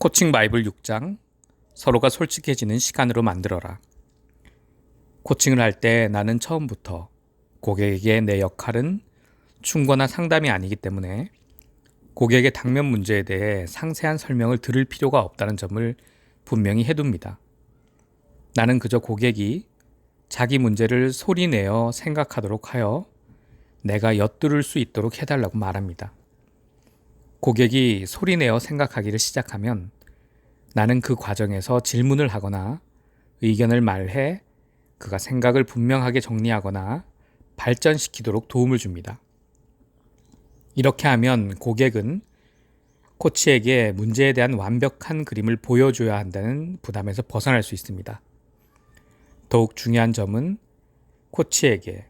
코칭 바이블 6장 서로가 솔직해지는 시간으로 만들어라. 코칭을 할 때 나는 처음부터 고객에게 내 역할은 충고나 상담이 아니기 때문에 고객의 당면 문제에 대해 상세한 설명을 들을 필요가 없다는 점을 분명히 해둡니다. 나는 그저 고객이 자기 문제를 소리내어 생각하도록 하여 내가 엿들을 수 있도록 해달라고 말합니다. 고객이 소리내어 생각하기를 시작하면 나는 그 과정에서 질문을 하거나 의견을 말해 그가 생각을 분명하게 정리하거나 발전시키도록 도움을 줍니다. 이렇게 하면 고객은 코치에게 문제에 대한 완벽한 그림을 보여줘야 한다는 부담에서 벗어날 수 있습니다. 더욱 중요한 점은 코치에게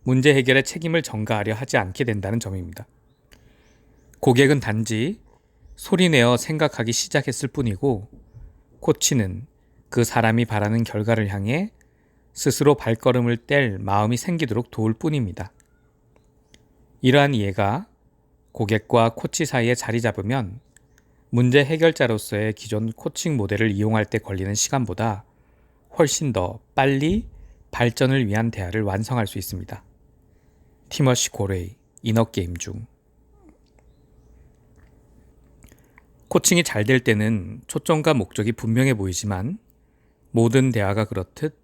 문제 해결의 책임을 전가하려 하지 않게 된다는 점입니다. 고객은 단지 소리내어 생각하기 시작했을 뿐이고 코치는 그 사람이 바라는 결과를 향해 스스로 발걸음을 뗄 마음이 생기도록 도울 뿐입니다. 이러한 이해가 고객과 코치 사이에 자리 잡으면 문제 해결자로서의 기존 코칭 모델을 이용할 때 걸리는 시간보다 훨씬 더 빨리 발전을 위한 대화를 완성할 수 있습니다. 티머시 고레이, 이너게임 중. 코칭이 잘 될 때는 초점과 목적이 분명해 보이지만 모든 대화가 그렇듯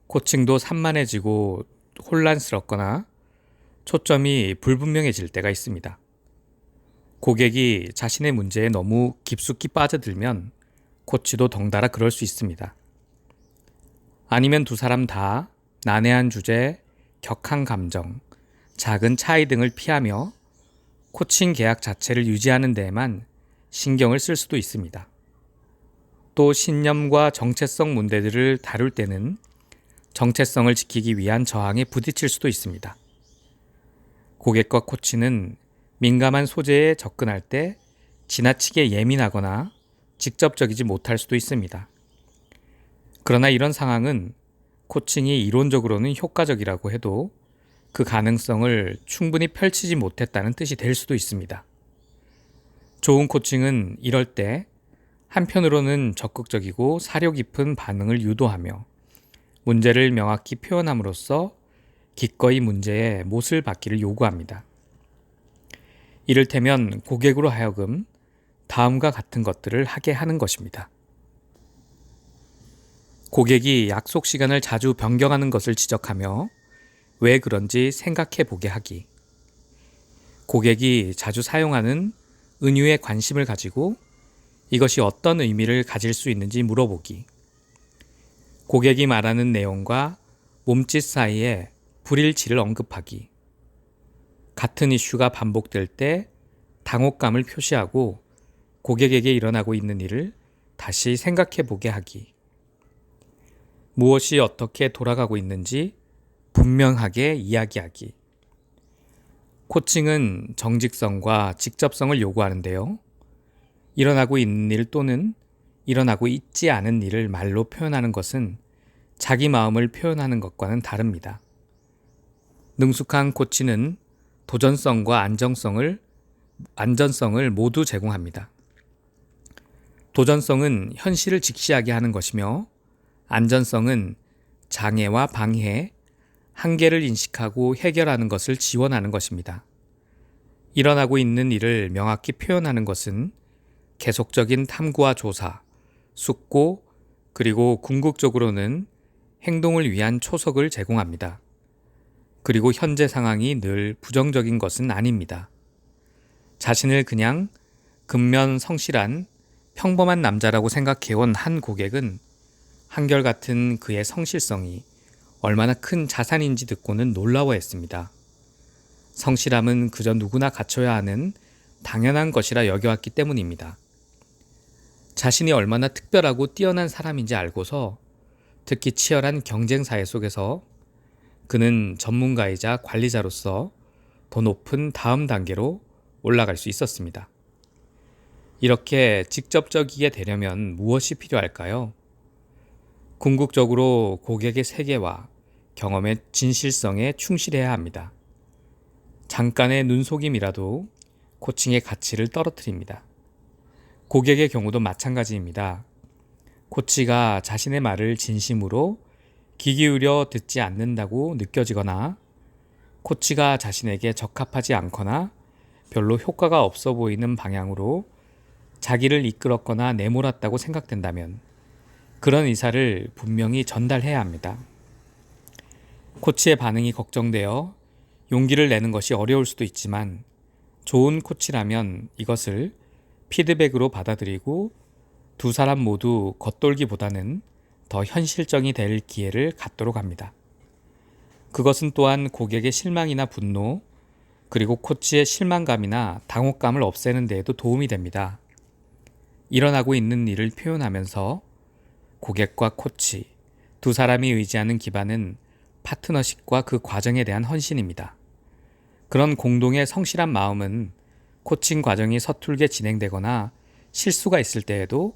코칭도 산만해지고 혼란스럽거나 초점이 불분명해질 때가 있습니다. 고객이 자신의 문제에 너무 깊숙이 빠져들면 코치도 덩달아 그럴 수 있습니다. 아니면 두 사람 다 난해한 주제, 격한 감정, 작은 차이 등을 피하며 코칭 계약 자체를 유지하는 데에만 신경을 쓸 수도 있습니다. 또 신념과 정체성 문제들을 다룰 때는 정체성을 지키기 위한 저항에 부딪힐 수도 있습니다. 고객과 코치는 민감한 소재에 접근할 때 지나치게 예민하거나 직접적이지 못할 수도 있습니다. 그러나 이런 상황은 코칭이 이론적으로는 효과적이라고 해도 그 가능성을 충분히 펼치지 못했다는 뜻이 될 수도 있습니다. 좋은 코칭은 이럴 때 한편으로는 적극적이고 사려 깊은 반응을 유도하며 문제를 명확히 표현함으로써 기꺼이 문제에 못을 박기를 요구합니다. 이를테면 고객으로 하여금 다음과 같은 것들을 하게 하는 것입니다. 고객이 약속 시간을 자주 변경하는 것을 지적하며 왜 그런지 생각해 보게 하기. 고객이 자주 사용하는 은유에 관심을 가지고 이것이 어떤 의미를 가질 수 있는지 물어보기. 고객이 말하는 내용과 몸짓 사이에 불일치를 언급하기. 같은 이슈가 반복될 때 당혹감을 표시하고 고객에게 일어나고 있는 일을 다시 생각해 보게 하기. 무엇이 어떻게 돌아가고 있는지 분명하게 이야기하기. 코칭은 정직성과 직접성을 요구하는데요. 일어나고 있는 일 또는 일어나고 있지 않은 일을 말로 표현하는 것은 자기 마음을 표현하는 것과는 다릅니다. 능숙한 코치는 도전성과 안전성을 모두 제공합니다. 도전성은 현실을 직시하게 하는 것이며 안전성은 장애와 방해, 한계를 인식하고 해결하는 것을 지원하는 것입니다. 일어나고 있는 일을 명확히 표현하는 것은 계속적인 탐구와 조사, 숙고, 그리고 궁극적으로는 행동을 위한 초석을 제공합니다. 그리고 현재 상황이 늘 부정적인 것은 아닙니다. 자신을 그냥 근면 성실한 평범한 남자라고 생각해온 한 고객은 한결같은 그의 성실성이 얼마나 큰 자산인지 듣고는 놀라워했습니다. 성실함은 그저 누구나 갖춰야 하는 당연한 것이라 여겨왔기 때문입니다. 자신이 얼마나 특별하고 뛰어난 사람인지 알고서 특히 치열한 경쟁사회 속에서 그는 전문가이자 관리자로서 더 높은 다음 단계로 올라갈 수 있었습니다. 이렇게 직접적이게 되려면 무엇이 필요할까요? 궁극적으로 고객의 세계와 경험의 진실성에 충실해야 합니다. 잠깐의 눈속임이라도 코칭의 가치를 떨어뜨립니다. 고객의 경우도 마찬가지입니다. 코치가 자신의 말을 진심으로 귀 기울여 듣지 않는다고 느껴지거나 코치가 자신에게 적합하지 않거나 별로 효과가 없어 보이는 방향으로 자기를 이끌었거나 내몰았다고 생각된다면 그런 의사를 분명히 전달해야 합니다. 코치의 반응이 걱정되어 용기를 내는 것이 어려울 수도 있지만 좋은 코치라면 이것을 피드백으로 받아들이고 두 사람 모두 겉돌기보다는 더 현실적이 될 기회를 갖도록 합니다. 그것은 또한 고객의 실망이나 분노, 그리고 코치의 실망감이나 당혹감을 없애는 데에도 도움이 됩니다. 일어나고 있는 일을 표현하면서 고객과 코치, 두 사람이 의지하는 기반은 파트너십과 그 과정에 대한 헌신입니다. 그런 공동의 성실한 마음은 코칭 과정이 서툴게 진행되거나 실수가 있을 때에도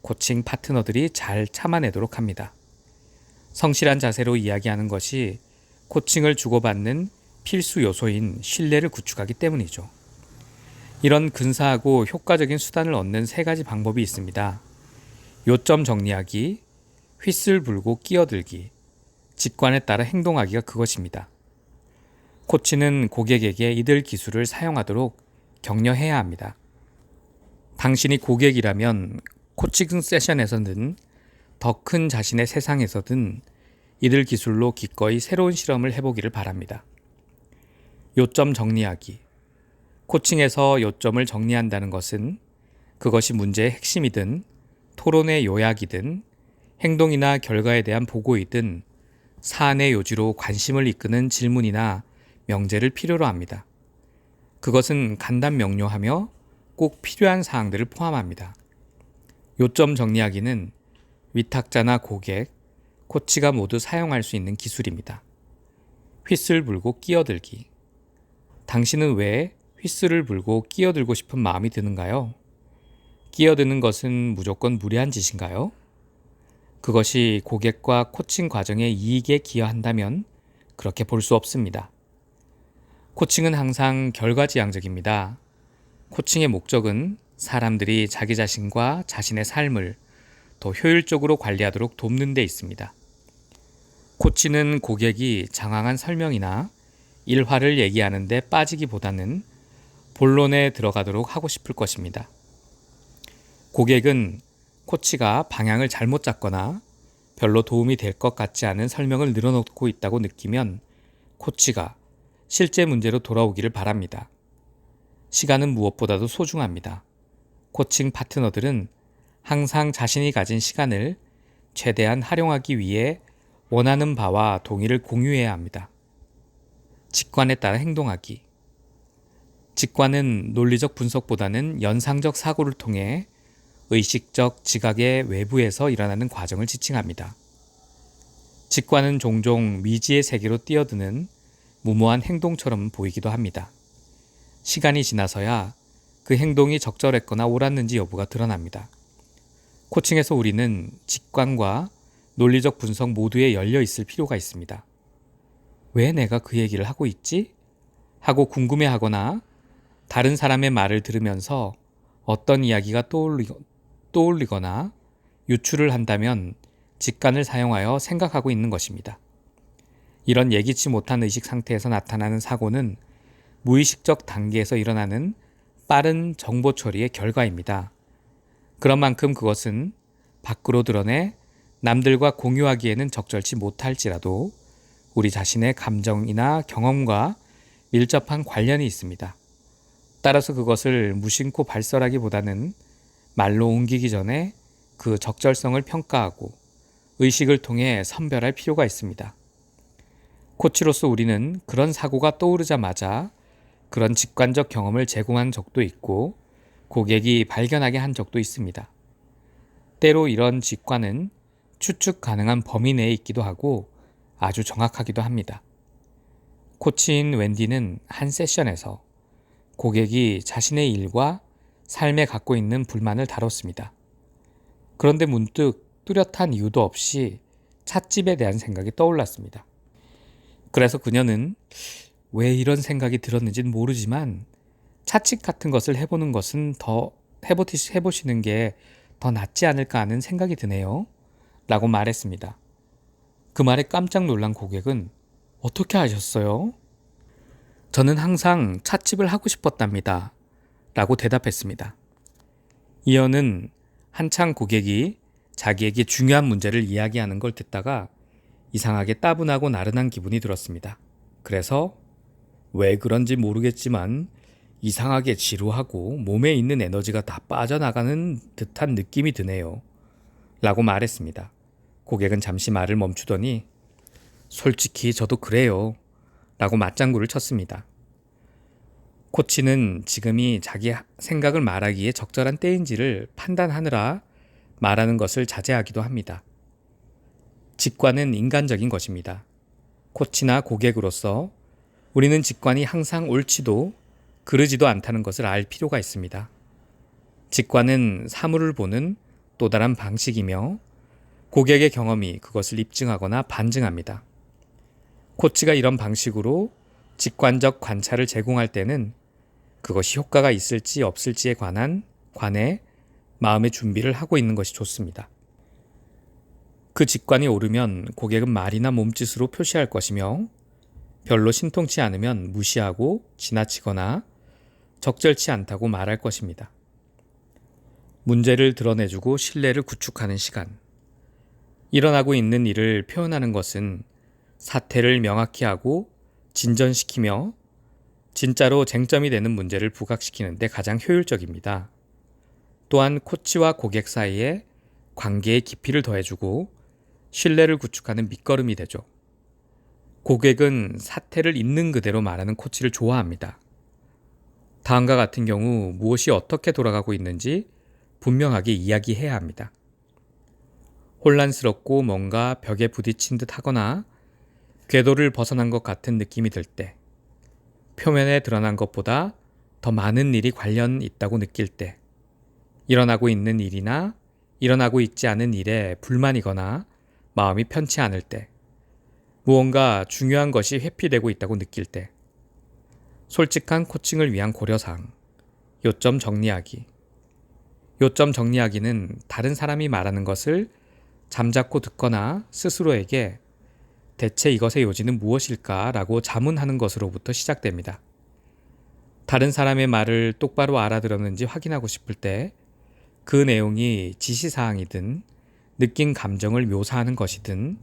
코칭 파트너들이 잘 참아내도록 합니다. 성실한 자세로 이야기하는 것이 코칭을 주고받는 필수 요소인 신뢰를 구축하기 때문이죠. 이런 근사하고 효과적인 수단을 얻는 세 가지 방법이 있습니다. 요점 정리하기, 휘슬 불고 끼어들기, 직관에 따라 행동하기가 그것입니다. 코치는 고객에게 이들 기술을 사용하도록 격려해야 합니다. 당신이 고객이라면 코칭 세션에서든 더 큰 자신의 세상에서든 이들 기술로 기꺼이 새로운 실험을 해보기를 바랍니다. 요점 정리하기. 코칭에서 요점을 정리한다는 것은 그것이 문제의 핵심이든 토론의 요약이든 행동이나 결과에 대한 보고이든 사안의 요지로 관심을 이끄는 질문이나 명제를 필요로 합니다. 그것은 간단 명료하며 꼭 필요한 사항들을 포함합니다. 요점 정리하기는 위탁자나 고객, 코치가 모두 사용할 수 있는 기술입니다. 휘슬 불고 끼어들기. 당신은 왜 휘슬을 불고 끼어들고 싶은 마음이 드는가요? 끼어드는 것은 무조건 무례한 짓인가요? 그것이 고객과 코칭 과정의 이익에 기여한다면 그렇게 볼 수 없습니다. 코칭은 항상 결과지향적입니다. 코칭의 목적은 사람들이 자기 자신과 자신의 삶을 더 효율적으로 관리하도록 돕는 데 있습니다. 코치는 고객이 장황한 설명이나 일화를 얘기하는 데 빠지기보다는 본론에 들어가도록 하고 싶을 것입니다. 고객은 코치가 방향을 잘못 잡거나 별로 도움이 될 것 같지 않은 설명을 늘어놓고 있다고 느끼면 코치가 실제 문제로 돌아오기를 바랍니다. 시간은 무엇보다도 소중합니다. 코칭 파트너들은 항상 자신이 가진 시간을 최대한 활용하기 위해 원하는 바와 동의를 공유해야 합니다. 직관에 따라 행동하기. 직관은 논리적 분석보다는 연상적 사고를 통해 의식적 지각의 외부에서 일어나는 과정을 지칭합니다. 직관은 종종 미지의 세계로 뛰어드는 무모한 행동처럼 보이기도 합니다. 시간이 지나서야 그 행동이 적절했거나 옳았는지 여부가 드러납니다. 코칭에서 우리는 직관과 논리적 분석 모두에 열려 있을 필요가 있습니다. 왜 내가 그 얘기를 하고 있지? 하고 궁금해하거나 다른 사람의 말을 들으면서 어떤 이야기가 떠올리거나 유추를 한다면 직관을 사용하여 생각하고 있는 것입니다. 이런 예기치 못한 의식 상태에서 나타나는 사고는 무의식적 단계에서 일어나는 빠른 정보 처리의 결과입니다. 그런 만큼 그것은 밖으로 드러내 남들과 공유하기에는 적절치 못할지라도 우리 자신의 감정이나 경험과 밀접한 관련이 있습니다. 따라서 그것을 무심코 발설하기보다는 말로 옮기기 전에 그 적절성을 평가하고 의식을 통해 선별할 필요가 있습니다. 코치로서 우리는 그런 사고가 떠오르자마자 그런 직관적 경험을 제공한 적도 있고 고객이 발견하게 한 적도 있습니다. 때로 이런 직관은 추측 가능한 범위 내에 있기도 하고 아주 정확하기도 합니다. 코치인 웬디는 한 세션에서 고객이 자신의 일과 삶에 갖고 있는 불만을 다뤘습니다. 그런데 문득 뚜렷한 이유도 없이 찻집에 대한 생각이 떠올랐습니다. 그래서 그녀는 왜 이런 생각이 들었는지는 모르지만 찻집 같은 것을 해보는 것은 더 해보시는 게 더 낫지 않을까 하는 생각이 드네요. 라고 말했습니다. 그 말에 깜짝 놀란 고객은 어떻게 아셨어요? 저는 항상 찻집을 하고 싶었답니다. 라고 대답했습니다. 이어는 한창 고객이 자기에게 중요한 문제를 이야기하는 걸 듣다가 이상하게 따분하고 나른한 기분이 들었습니다. 그래서 왜 그런지 모르겠지만 이상하게 지루하고 몸에 있는 에너지가 다 빠져나가는 듯한 느낌이 드네요. 라고 말했습니다. 고객은 잠시 말을 멈추더니 솔직히 저도 그래요. 라고 맞장구를 쳤습니다. 코치는 지금이 자기 생각을 말하기에 적절한 때인지를 판단하느라 말하는 것을 자제하기도 합니다. 직관은 인간적인 것입니다. 코치나 고객으로서 우리는 직관이 항상 옳지도 그르지도 않다는 것을 알 필요가 있습니다. 직관은 사물을 보는 또 다른 방식이며 고객의 경험이 그것을 입증하거나 반증합니다. 코치가 이런 방식으로 직관적 관찰을 제공할 때는 그것이 효과가 있을지 없을지에 관해 마음의 준비를 하고 있는 것이 좋습니다. 그 직관이 오르면 고객은 말이나 몸짓으로 표시할 것이며 별로 신통치 않으면 무시하고 지나치거나 적절치 않다고 말할 것입니다. 문제를 드러내주고 신뢰를 구축하는 시간. 일어나고 있는 일을 표현하는 것은 사태를 명확히 하고 진전시키며 진짜로 쟁점이 되는 문제를 부각시키는 데 가장 효율적입니다. 또한 코치와 고객 사이에 관계의 깊이를 더해주고 신뢰를 구축하는 밑거름이 되죠. 고객은 사태를 있는 그대로 말하는 코치를 좋아합니다. 다음과 같은 경우 무엇이 어떻게 돌아가고 있는지 분명하게 이야기해야 합니다. 혼란스럽고 뭔가 벽에 부딪힌 듯 하거나 궤도를 벗어난 것 같은 느낌이 들 때, 표면에 드러난 것보다 더 많은 일이 관련 있다고 느낄 때, 일어나고 있는 일이나 일어나고 있지 않은 일에 불만이거나 마음이 편치 않을 때, 무언가 중요한 것이 회피되고 있다고 느낄 때, 솔직한 코칭을 위한 고려사항, 요점 정리하기. 요점 정리하기는 다른 사람이 말하는 것을 잠자코 듣거나 스스로에게 대체 이것의 요지는 무엇일까? 라고 자문하는 것으로부터 시작됩니다. 다른 사람의 말을 똑바로 알아들었는지 확인하고 싶을 때 그 내용이 지시사항이든 느낀 감정을 묘사하는 것이든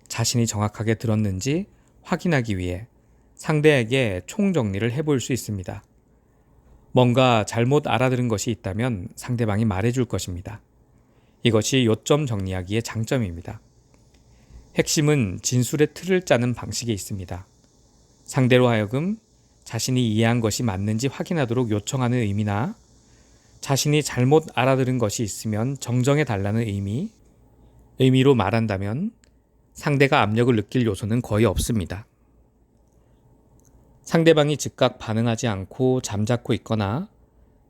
자신이 정확하게 들었는지 확인하기 위해 상대에게 총정리를 해볼 수 있습니다. 뭔가 잘못 알아들은 것이 있다면 상대방이 말해줄 것입니다. 이것이 요점 정리하기의 장점입니다. 핵심은 진술의 틀을 짜는 방식에 있습니다. 상대로 하여금 자신이 이해한 것이 맞는지 확인하도록 요청하는 의미나 자신이 잘못 알아들은 것이 있으면 정정해 달라는 의미로 말한다면 상대가 압력을 느낄 요소는 거의 없습니다. 상대방이 즉각 반응하지 않고 잠자코 있거나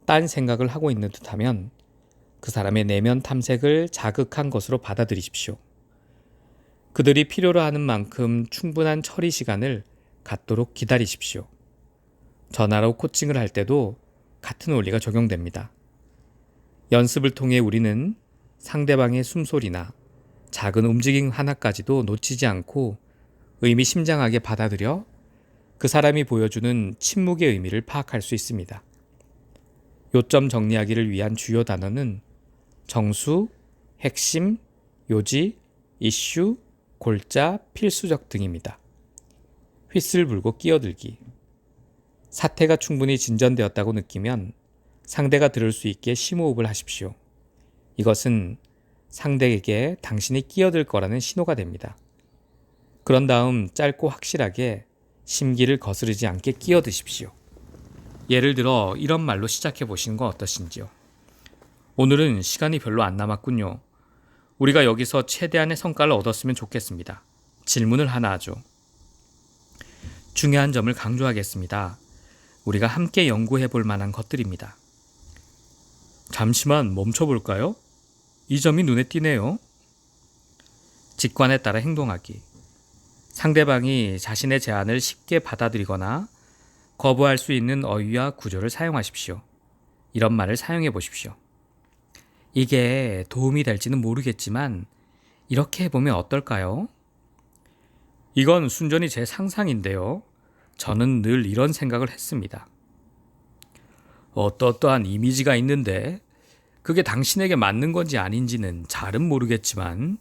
딴 생각을 하고 있는 듯하면 그 사람의 내면 탐색을 자극한 것으로 받아들이십시오. 그들이 필요로 하는 만큼 충분한 처리 시간을 갖도록 기다리십시오. 전화로 코칭을 할 때도 같은 원리가 적용됩니다. 연습을 통해 우리는 상대방의 숨소리나 작은 움직임 하나까지도 놓치지 않고 의미심장하게 받아들여 그 사람이 보여주는 침묵의 의미를 파악할 수 있습니다. 요점 정리하기를 위한 주요 단어는 정수, 핵심, 요지, 이슈, 골자, 필수적 등입니다. 휘슬 불고 끼어들기. 사태가 충분히 진전되었다고 느끼면 상대가 들을 수 있게 심호흡을 하십시오. 이것은 상대에게 당신이 끼어들 거라는 신호가 됩니다. 그런 다음 짧고 확실하게 심기를 거스르지 않게 끼어드십시오. 예를 들어 이런 말로 시작해 보시는 건 어떠신지요? 오늘은 시간이 별로 안 남았군요. 우리가 여기서 최대한의 성과를 얻었으면 좋겠습니다. 질문을 하나 하죠. 중요한 점을 강조하겠습니다. 우리가 함께 연구해 볼 만한 것들입니다. 잠시만 멈춰볼까요? 이 점이 눈에 띄네요. 직관에 따라 행동하기. 상대방이 자신의 제안을 쉽게 받아들이거나 거부할 수 있는 어휘와 구조를 사용하십시오. 이런 말을 사용해 보십시오. 이게 도움이 될지는 모르겠지만 이렇게 해보면 어떨까요? 이건 순전히 제 상상인데요. 저는 늘 이런 생각을 했습니다. 어떠한 이미지가 있는데 그게 당신에게 맞는 건지 아닌지는 잘은 모르겠지만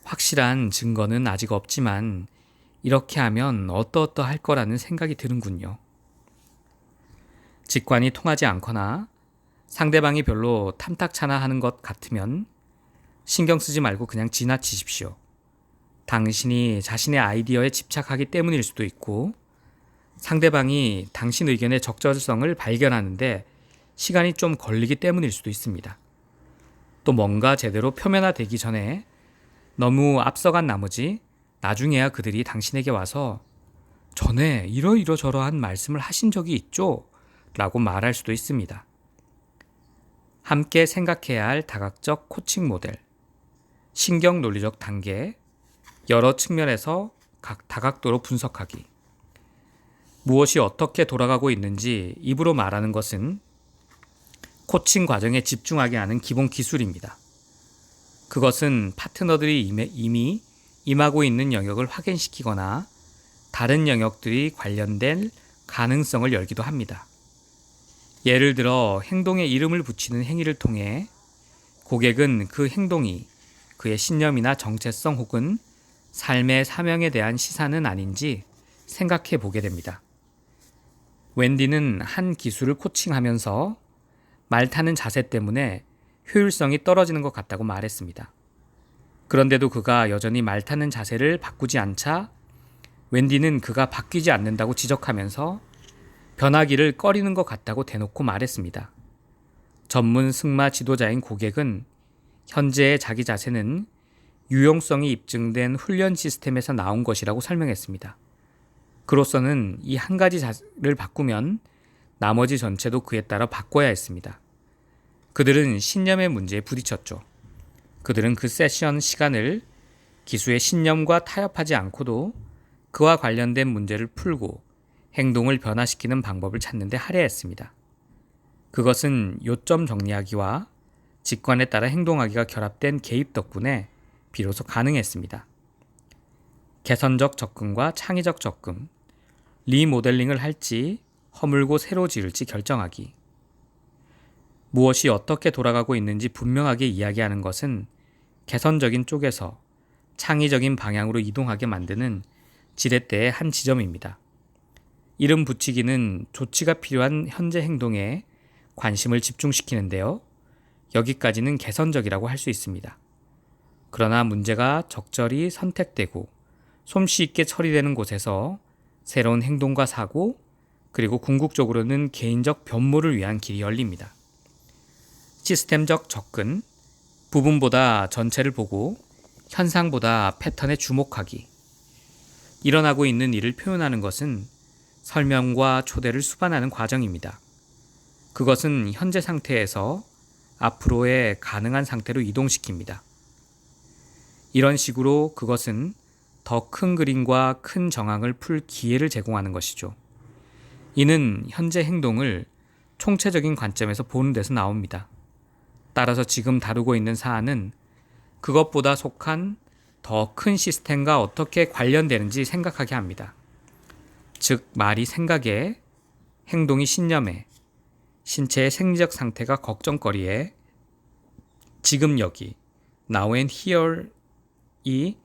확실한 증거는 아직 없지만 이렇게 하면 어떠할 거라는 생각이 드는군요. 직관이 통하지 않거나 상대방이 별로 탐탁찮아 하는 것 같으면 신경 쓰지 말고 그냥 지나치십시오. 당신이 자신의 아이디어에 집착하기 때문일 수도 있고 상대방이 당신 의견의 적절성을 발견하는데 시간이 좀 걸리기 때문일 수도 있습니다. 또 뭔가 제대로 표면화되기 전에 너무 앞서간 나머지 나중에야 그들이 당신에게 와서 전에 이러저러한 말씀을 하신 적이 있죠? 라고 말할 수도 있습니다. 함께 생각해야 할 다각적 코칭 모델, 신경 논리적 단계, 여러 측면에서 각 다각도로 분석하기. 무엇이 어떻게 돌아가고 있는지 입으로 말하는 것은 코칭 과정에 집중하게 하는 기본 기술입니다. 그것은 파트너들이 이미 임하고 있는 영역을 확인시키거나 다른 영역들이 관련된 가능성을 열기도 합니다. 예를 들어 행동에 이름을 붙이는 행위를 통해 고객은 그 행동이 그의 신념이나 정체성 혹은 삶의 사명에 대한 시사는 아닌지 생각해 보게 됩니다. 웬디는 한 기술을 코칭하면서 말 타는 자세 때문에 효율성이 떨어지는 것 같다고 말했습니다. 그런데도 그가 여전히 말 타는 자세를 바꾸지 않자 웬디는 그가 바뀌지 않는다고 지적하면서 변하기를 꺼리는 것 같다고 대놓고 말했습니다. 전문 승마 지도자인 고객은 현재의 자기 자세는 유용성이 입증된 훈련 시스템에서 나온 것이라고 설명했습니다. 그로서는 이 한 가지 자세를 바꾸면 나머지 전체도 그에 따라 바꿔야 했습니다. 그들은 신념의 문제에 부딪혔죠. 그들은 그 세션 시간을 기수의 신념과 타협하지 않고도 그와 관련된 문제를 풀고 행동을 변화시키는 방법을 찾는 데 할애했습니다. 그것은 요점 정리하기와 직관에 따라 행동하기가 결합된 개입 덕분에 비로소 가능했습니다. 개선적 접근과 창의적 접근, 리모델링을 할지 허물고 새로 지을지 결정하기. 무엇이 어떻게 돌아가고 있는지 분명하게 이야기하는 것은 개선적인 쪽에서 창의적인 방향으로 이동하게 만드는 지렛대의 한 지점입니다. 이름 붙이기는 조치가 필요한 현재 행동에 관심을 집중시키는데요. 여기까지는 개선적이라고 할 수 있습니다. 그러나 문제가 적절히 선택되고 솜씨 있게 처리되는 곳에서 새로운 행동과 사고, 그리고 궁극적으로는 개인적 변모를 위한 길이 열립니다. 시스템적 접근, 부분보다 전체를 보고 현상보다 패턴에 주목하기. 일어나고 있는 일을 표현하는 것은 설명과 초대를 수반하는 과정입니다. 그것은 현재 상태에서 앞으로의 가능한 상태로 이동시킵니다. 이런 식으로 그것은 더 큰 그림과 큰 정황을 풀 기회를 제공하는 것이죠. 이는 현재 행동을 총체적인 관점에서 보는 데서 나옵니다. 따라서 지금 다루고 있는 사안은 그것보다 속한 더 큰 시스템과 어떻게 관련되는지 생각하게 합니다. 즉, 말이 생각에, 행동이 신념에, 신체의 생리적 상태가 걱정거리에, 지금 여기, now and here이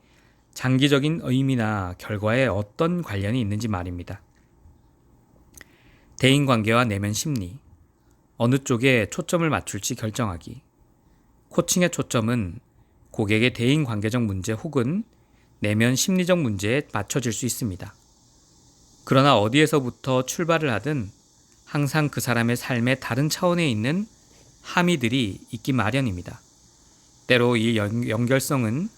장기적인 의미나 결과에 어떤 관련이 있는지 말입니다. 대인관계와 내면 심리, 어느 쪽에 초점을 맞출지 결정하기. 코칭의 초점은 고객의 대인관계적 문제 혹은 내면 심리적 문제에 맞춰질 수 있습니다. 그러나 어디에서부터 출발을 하든 항상 그 사람의 삶의 다른 차원에 있는 함의들이 있기 마련입니다. 때로 이 연결성은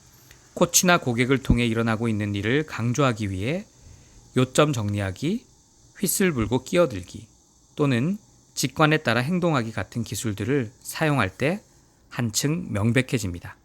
코치나 고객을 통해 일어나고 있는 일을 강조하기 위해 요점 정리하기, 휘슬 불고 끼어들기 또는 직관에 따라 행동하기 같은 기술들을 사용할 때 한층 명백해집니다.